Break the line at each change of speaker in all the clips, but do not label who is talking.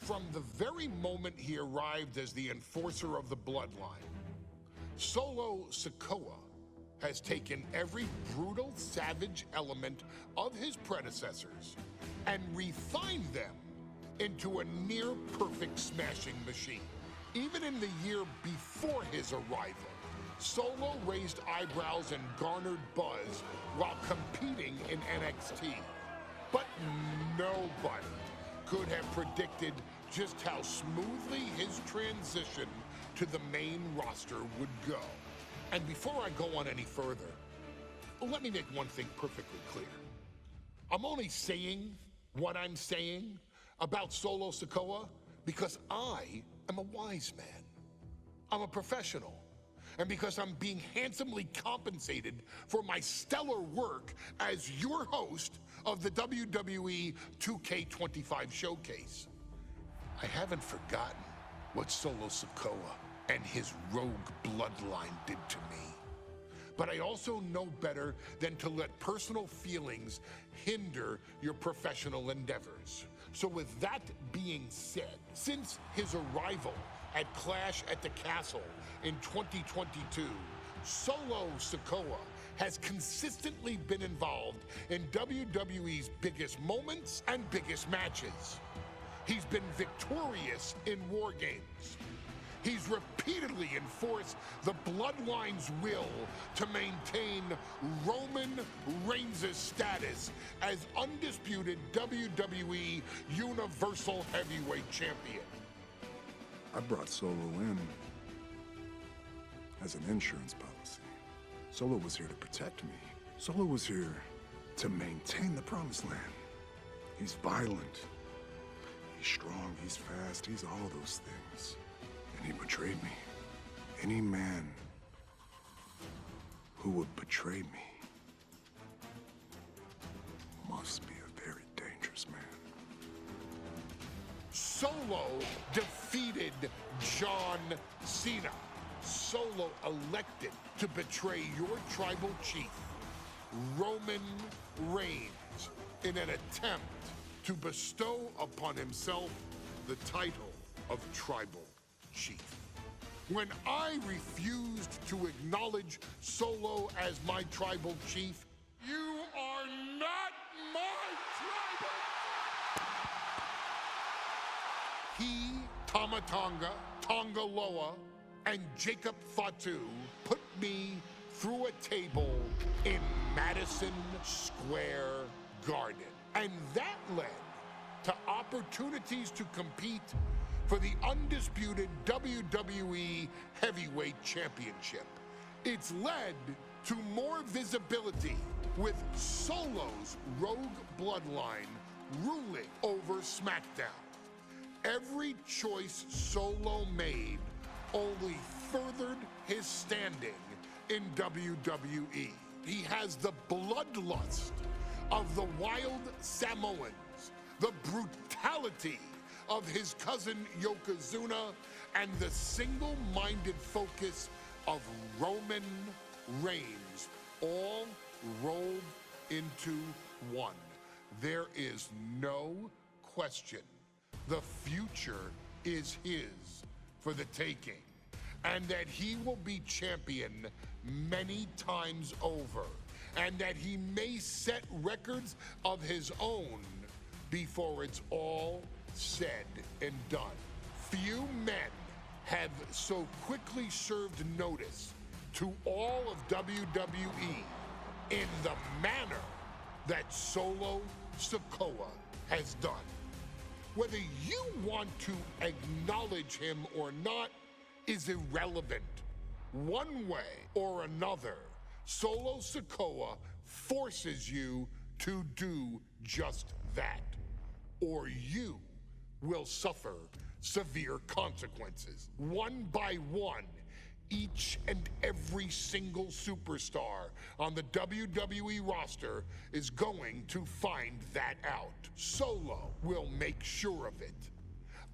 From the very moment he arrived as the enforcer of the bloodline, Solo Sikoa has taken every brutal, savage element of his predecessors and refined them into a near-perfect smashing machine. Even in the year before his arrival, Solo raised eyebrows and garnered buzz while competing in NXT. But nobody could have predicted just how smoothly his transition to the main roster would go. And before I go on any further, let me make one thing perfectly clear. I'm only saying what I'm saying about Solo Sikoa because I am a wise man. I'm a professional. And because I'm being handsomely compensated for my stellar work as your host of the WWE 2K25 showcase. I haven't forgotten what Solo Sikoa and his rogue bloodline did to me. But I also know better than to let personal feelings hinder your professional endeavors. So with that being said, since his arrival at Clash at the Castle in 2022, Solo Sikoa has consistently been involved in WWE's biggest moments and biggest matches. He's been victorious in War Games. He's repeatedly enforced the Bloodline's will to maintain Roman Reigns' status as undisputed WWE Universal Heavyweight Champion.
I brought Solo in as an insurance policy. Solo was here to protect me. Solo was here to maintain the Promised Land. He's violent. He's strong, he's fast, he's all those things. And he betrayed me. Any man who would betray me must be a very dangerous man.
Solo defeated John Cena. Solo elected to betray your tribal chief, Roman Reigns, in an attempt to bestow upon himself the title of tribal chief. When I refused to acknowledge Solo as my tribal chief, you are not my tribal. He, Tamatanga, Tongaloa, and Jacob Fatu put me through a table in Madison Square Garden. And that led to opportunities to compete for the undisputed WWE Heavyweight Championship. It's led to more visibility with Solo's rogue bloodline ruling over SmackDown. Every choice Solo made only furthered his standing in WWE. He has the bloodlust of the wild Samoans, the brutality of his cousin Yokozuna, and the single-minded focus of Roman Reigns, all rolled into one. There is no question the future is his for the taking, and that he will be champion many times over, and that he may set records of his own before it's all said and done. Few men have so quickly served notice to all of WWE in the manner that Solo Sikoa has done. Whether you want to acknowledge him or not is irrelevant. One way or another, Solo Sikoa forces you to do just that, or you will suffer severe consequences. One by one, each and every single superstar on the WWE roster is going to find that out. Solo will make sure of it.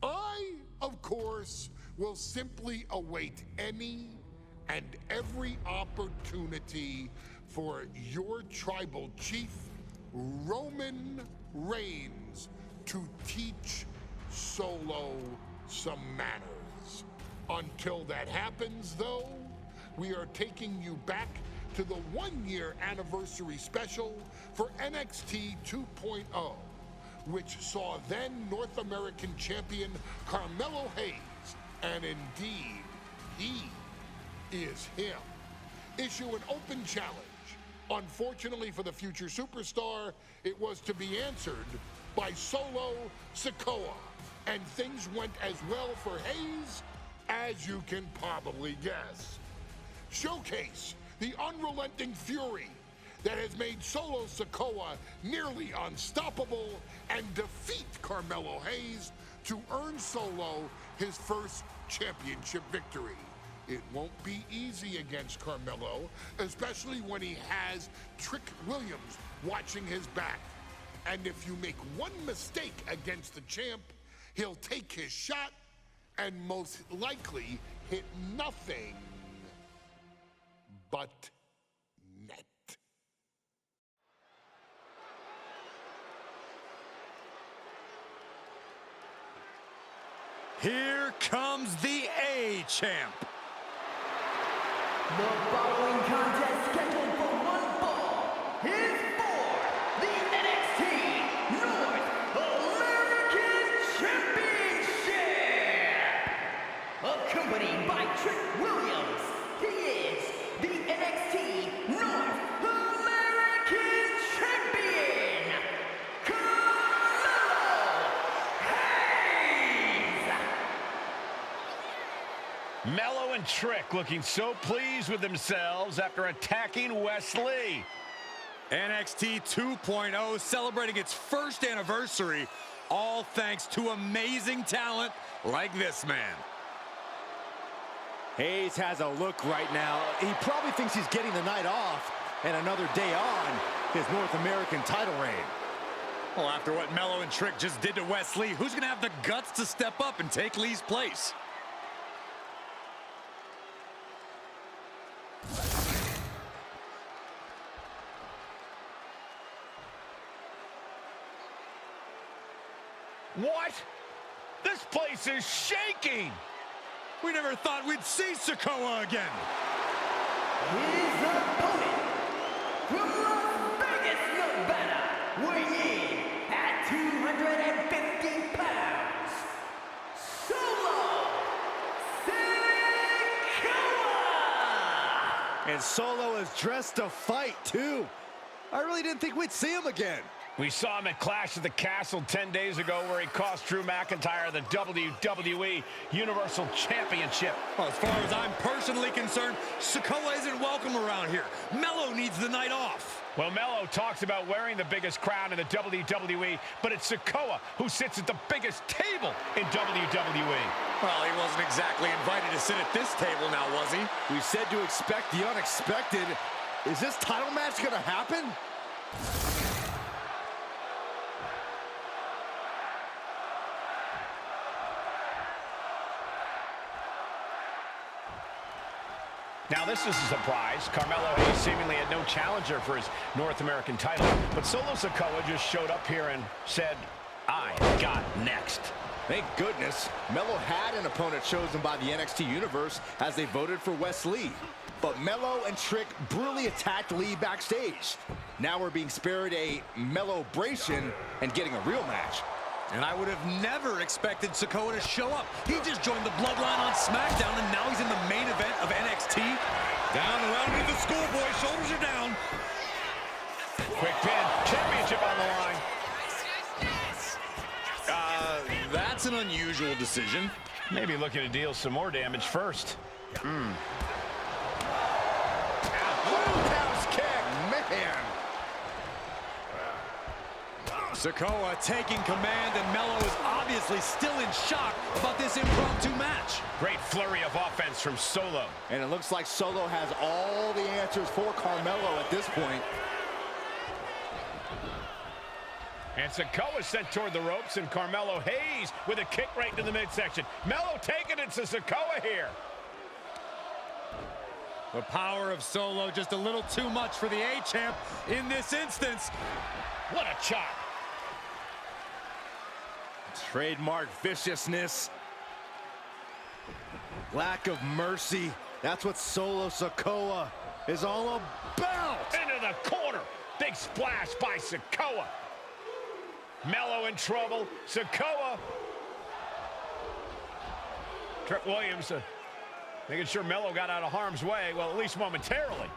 I, of course, will simply await any and every opportunity for your tribal chief, Roman Reigns, to teach Solo some manners. Until that happens, though, we are taking you back to the one-year anniversary special for NXT 2.0, which saw then North American Champion Carmelo Hayes, and indeed, he is him, issue an open challenge. Unfortunately for the future superstar, it was to be answered by Solo Sikoa, and things went as well for Hayes as you can probably guess. Showcase the unrelenting fury that has made Solo Sikoa nearly unstoppable and defeat Carmelo Hayes to earn Solo his first championship victory. It won't be easy against Carmelo, especially when he has Trick Williams watching his back. And if you make one mistake against the champ, he'll take his shot and most likely hit nothing but net.
Here comes the A-Champ.
The following contest scheduled for one fall is for the NXT North American Championship. Accompanied by Trick Williams, he is the NXT North American Champion, Carmelo Hayes.
Mello and Trick looking so pleased with themselves after attacking Wesley.
NXT 2.0 celebrating its first anniversary, all thanks to amazing talent like this man.
Hayes has a look right now. He probably thinks he's getting the night off and another day on his North American title reign.
Well, after what Mello and Trick just did to Wesley, who's going to have the guts to step up and take Lee's place?
What? This place is shaking!
We never thought we'd see Sikoa again.
His opponent from Las Vegas, Nevada, weighing in at 250 pounds, Solo Sikoa!
And Solo is dressed to fight, too. I really didn't think we'd see him again.
We saw him at Clash at the Castle 10 days ago where he cost Drew McIntyre the WWE Universal Championship.
Well, as far as I'm personally concerned, Sikoa isn't welcome around here. Mello needs the night off.
Well, Mello talks about wearing the biggest crown in the WWE, but it's Sikoa who sits at the biggest table in WWE.
Well, he wasn't exactly invited to sit at this table now, was he?
We said to expect the unexpected. Is this title match going to happen?
Now, this is a surprise. Carmelo Hayes seemingly had no challenger for his North American title, but Solo Sikoa just showed up here and said, I got next.
Thank goodness. Mello had an opponent chosen by the NXT Universe as they voted for Wes Lee. But Mello and Trick brutally attacked Lee backstage. Now we're being spared a Mello-bration and getting a real match.
And I would have never expected Sikoa to show up. He just joined the Bloodline on SmackDown, and now he's in the main event of NXT. Down around with the schoolboy, shoulders are down.
Quick pin, championship on the line.
That's an unusual decision.
Maybe looking to deal some more damage first.
Roundhouse kick, man.
Sikoa taking command, and Mello is obviously still in shock about this impromptu match.
Great flurry of offense from Solo.
And it looks like Solo has all the answers for Carmelo at this point.
And Sikoa sent toward the ropes, and Carmelo Hayes with a kick right into the midsection. Mello taking it to Sikoa here.
The power of Solo just a little too much for the A-Champ in this instance.
What a chop.
Trademark viciousness. Lack of mercy. That's what Solo Sikoa is all about.
Into the corner. Big splash by Sikoa. Melo in trouble. Sikoa. Trick Williams making sure Melo got out of harm's way, well, at least momentarily.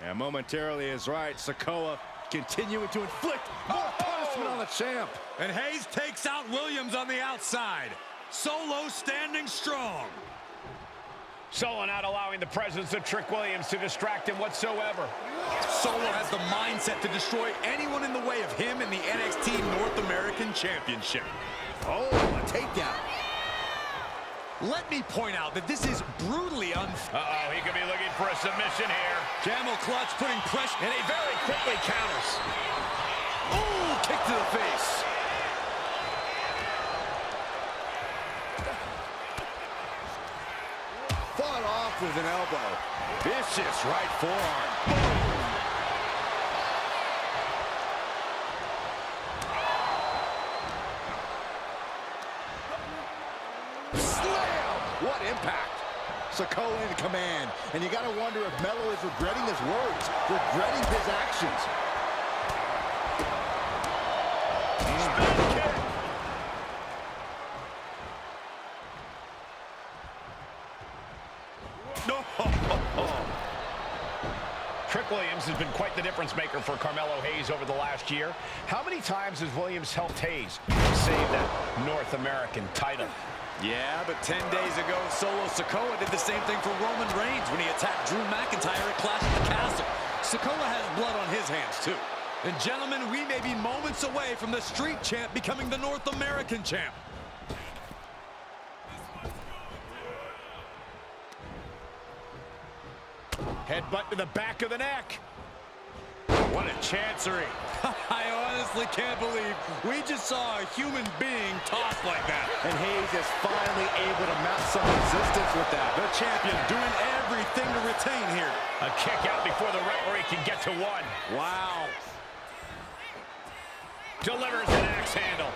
And momentarily is right. Sikoa continuing to inflict more punishment on the champ.
And Hayes takes out Williams on the outside. Solo standing strong.
Solo not allowing the presence of Trick Williams to distract him whatsoever.
Solo has the mindset to destroy anyone in the way of him in the NXT North American Championship.
Oh, a takedown.
Let me point out that this is brutally unfair.
Uh-oh, he could be looking for a submission here.
Camel clutch putting pressure.
And he very quickly counters.
Ooh, kick to the face.
Fought off with an elbow. Vicious right forearm. Slam! What impact! Sikoa in command. And you gotta wonder if Melo is regretting his words, regretting his actions.
Spin kick.
No.
Trick Williams has been quite the difference maker for Carmelo Hayes over the last year. How many times has Williams helped Hayes save that North American title?
Yeah, but 10 days ago, Solo Sikoa did the same thing for Roman Reigns when he attacked Drew McIntyre at Clash at the Castle. Sikoa has blood on his hands, too. And gentlemen, we may be moments away from the Street Champ becoming the North American Champ.
Headbutt to the back of the neck.
What a chancery. I honestly can't believe we just saw a human being tossed like that.
And Hayes is finally able to mount some resistance with that.
The champion doing everything to retain here.
A kick out before the referee can get to one.
Wow.
Delivers an axe handle.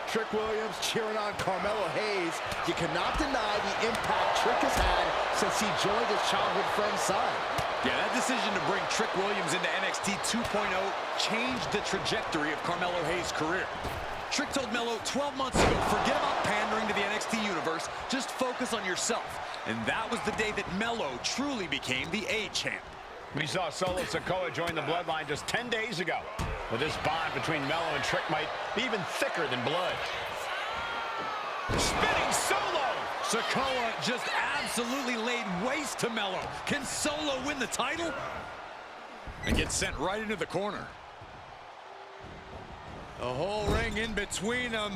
Trick Williams cheering on Carmelo Hayes. You cannot deny the impact Trick has had since he joined his childhood friend's side.
Yeah, that decision to bring Trick Williams into NXT 2.0 changed the trajectory of Carmelo Hayes' career. Trick told Melo 12 months ago, forget about pandering to the NXT universe, just focus on yourself. And that was the day that Melo truly became the A-champ.
We saw Solo Sikoa join the Bloodline just 10 days ago. But this bond between Melo and Trick might be even thicker than blood. Spinning Solo!
Sikoa just absolutely laid waste to Melo. Can Solo win the title? And get sent right into the corner. The whole ring in between them.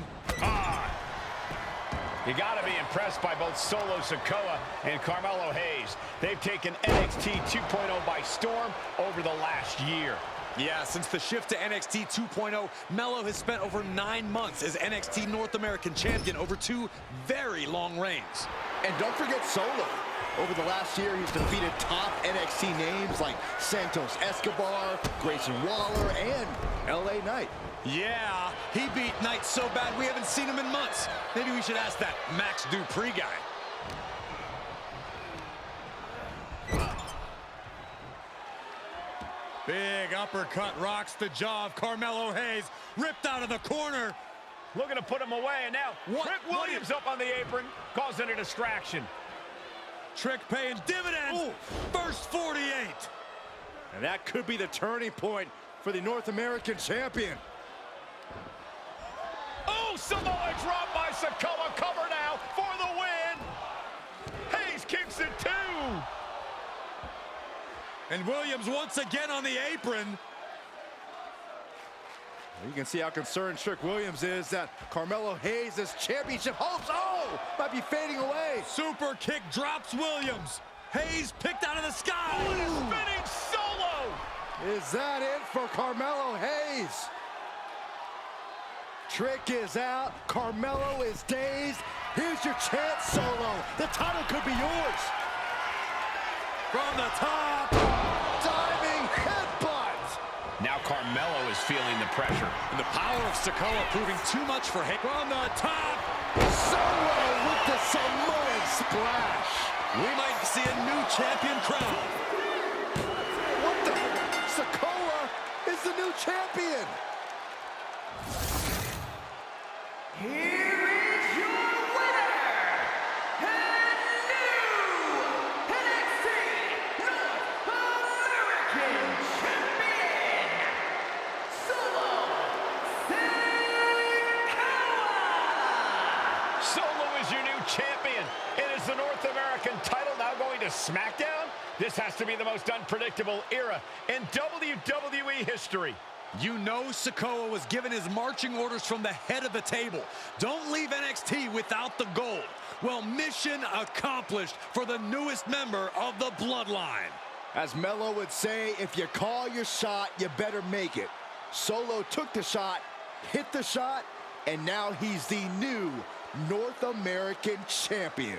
You got to be impressed by both Solo Sikoa and Carmelo Hayes. They've taken NXT 2.0 by storm over the last year.
Yeah, since the shift to NXT 2.0, Melo has spent over 9 months as NXT North American Champion over 2 very long reigns.
And don't forget Solo. Over the last year, he's defeated top NXT names like Santos Escobar, Grayson Waller, and LA Knight.
Yeah, he beat Knight so bad we haven't seen him in months. Maybe we should ask that Max Dupree guy. Big uppercut rocks the jaw of Carmelo Hayes, ripped out of the corner.
Looking to put him away, and now Trick Williams up on the apron, causing a distraction.
Trick paying dividends. Ooh. First 48.
And that could be the turning point for the North American Champion.
Oh, Samoa drop by Sikoa. Cover now for the win. Hayes kicks it too.
And Williams once again on the apron.
You can see how concerned Trick Williams is that Carmelo Hayes' championship hopes, might be fading away.
Super kick drops Williams. Hayes picked out of the sky.
Spinning Solo.
Is that it for Carmelo Hayes? Trick is out. Carmelo is dazed. Here's your chance, Solo. The title could be yours.
From the top.
Diving headbutt.
Now Carmelo is feeling the pressure.
And the power of Sikoa proving too much for him. From the top.
Solo with the Samoan splash.
We might see a new champion crown.
What the? Sikoa is the new champion.
Here is your winner, and new NXT North American Champion, Sikoa!
Solo is your new champion. It is the North American title now going to SmackDown. This has to be the most unpredictable era in WWE history.
You know Sikoa was given his marching orders from the head of the table. Don't leave NXT without the gold. Well, mission accomplished for the newest member of the Bloodline.
As Melo would say, if you call your shot, you better make it. Solo took the shot, hit the shot, and now he's the new North American Champion.